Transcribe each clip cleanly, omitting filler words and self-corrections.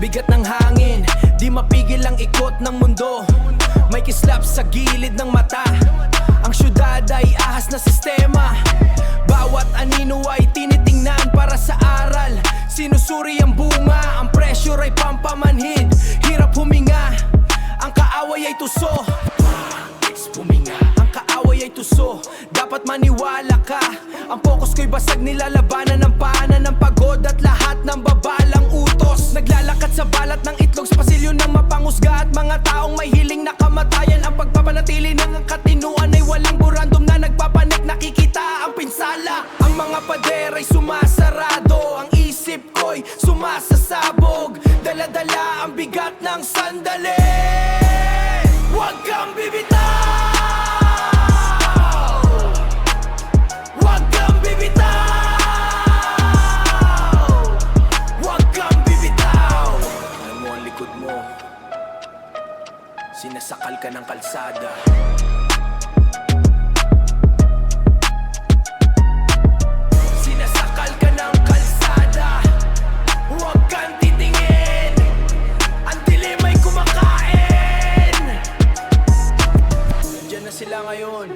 bigat ng hangin, di mapigil ang ikot ng mundo. May kislap sa gilid ng mata, ang syudad ay ahas na sistema. Bawat anino ay tinitingnan para sa aral. Sinusuri ang bunga, ang pressure ay pampamanhid. Hirap huminga, ang kaaway ay tuso. Ang kaaway ay tuso, dapat maniwala ka. Ang focus ko'y basag, nilalabanan ng paanan ng pagod at lahat ng babalang utos. Naglalakad sa balat ng itlog, pasilyo ng mapangusga at mga taong may hiling na kamatayan. Ang pagpapanatili ng katinuan ay walang burandom na nagpapanik, nakikita ang pinsala. Ang mga pader ay sumasarado, ang isip ko'y sumasasabog. Dala-dala ang bigat ng sandali. Huwag kang bibitaw, huwag kang bibitaw, huwag kang bibitaw. Alam mo ang likod mo, sinasakal ka ng kalsada. Sinasakal ka ng kalsada, huwag kang titingin, ang dilim ay kumakain. Nandiyan na sila ngayon,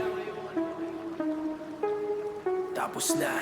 tapos na.